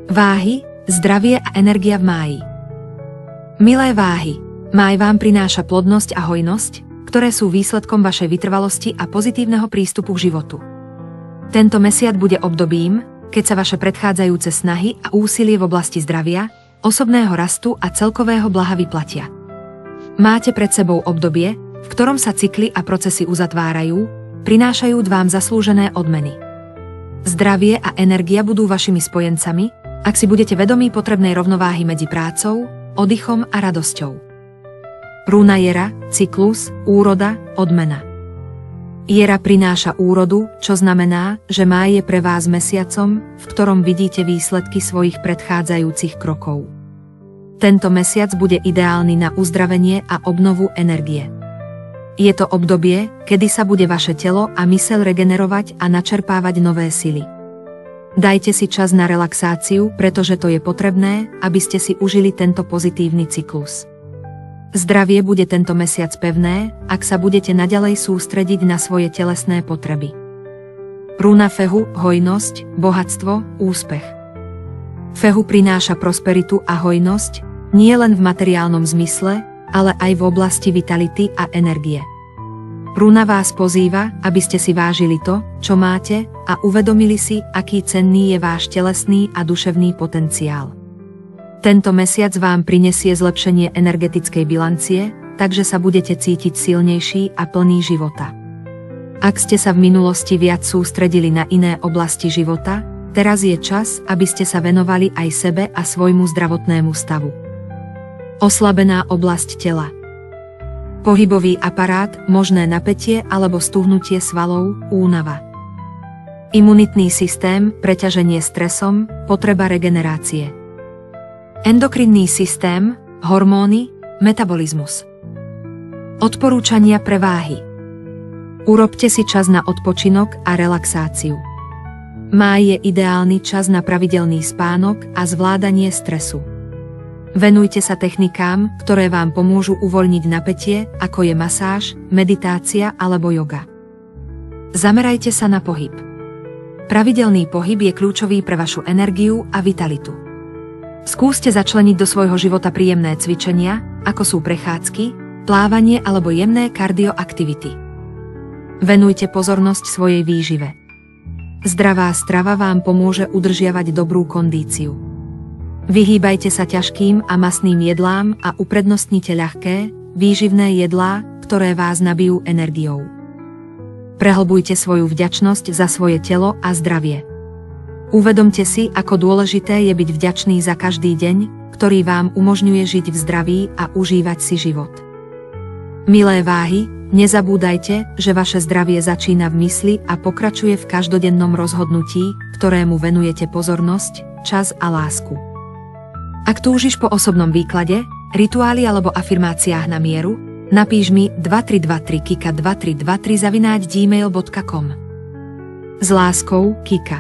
Váhy, zdravie a energia v máji. Milé váhy, máj vám prináša plodnosť a hojnosť, ktoré sú výsledkom vašej vytrvalosti a pozitívneho prístupu k životu. Tento mesiac bude obdobím, keď sa vaše predchádzajúce snahy a úsilie v oblasti zdravia, osobného rastu a celkového blaha vyplatia. Máte pred sebou obdobie, v ktorom sa cykly a procesy uzatvárajú, prinášajúc vám zaslúžené odmeny. Zdravie a energia budú vašimi spojencami, ak si budete vedomí potrebnej rovnováhy medzi prácou, oddychom a radosťou. Runa Jera, cyklus, úroda, odmena. Jera prináša úrodu, čo znamená, že máj je pre vás mesiacom, v ktorom vidíte výsledky svojich predchádzajúcich krokov. Tento mesiac bude ideálny na uzdravenie a obnovu energie. Je to obdobie, kedy sa bude vaše telo a myseľ regenerovať a načerpávať nové sily. Dajte si čas na relaxáciu, pretože to je potrebné, aby ste si užili tento pozitívny cyklus. Zdravie bude tento mesiac pevné, ak sa budete naďalej sústrediť na svoje telesné potreby. Runa Fehu, hojnosť, bohatstvo, úspech. Fehu prináša prosperitu a hojnosť, nie len v materiálnom zmysle, ale aj v oblasti vitality a energie. Runa vás pozýva, aby ste si vážili to, čo máte, a uvedomili si, aký cenný je váš telesný a duševný potenciál. Tento mesiac vám prinesie zlepšenie energetickej bilancie, takže sa budete cítiť silnejší a plný života. Ak ste sa v minulosti viac sústredili na iné oblasti života, teraz je čas, aby ste sa venovali aj sebe a svojmu zdravotnému stavu. Oslabená oblasť tela. Pohybový aparát, možné napätie alebo stuhnutie svalov, únava. Imunitný systém, preťaženie stresom, potreba regenerácie. Endokrinný systém, hormóny, metabolizmus. Odporúčania pre váhy. Urobte si čas na odpočinok a relaxáciu. Máj je ideálny čas na pravidelný spánok a zvládanie stresu. Venujte sa technikám, ktoré vám pomôžu uvoľniť napätie, ako je masáž, meditácia alebo joga. Zamerajte sa na pohyb. Pravidelný pohyb je kľúčový pre vašu energiu a vitalitu. Skúste začleniť do svojho života príjemné cvičenia, ako sú prechádzky, plávanie alebo jemné kardioaktivity. Venujte pozornosť svojej výžive. Zdravá strava vám pomôže udržiavať dobrú kondíciu. Vyhýbajte sa ťažkým a masným jedlám a uprednostnite ľahké, výživné jedlá, ktoré vás nabijú energiou. Prehlbujte svoju vďačnosť za svoje telo a zdravie. Uvedomte si, ako dôležité je byť vďačný za každý deň, ktorý vám umožňuje žiť v zdraví a užívať si život. Milé váhy, nezabúdajte, že vaše zdravie začína v mysli a pokračuje v každodennom rozhodnutí, ktorému venujete pozornosť, čas a lásku. Ak túžiš po osobnom výklade, rituáli alebo afirmáciách na mieru, napíš mi 2323 kika 2323 @gmail.com. S láskou, Kika.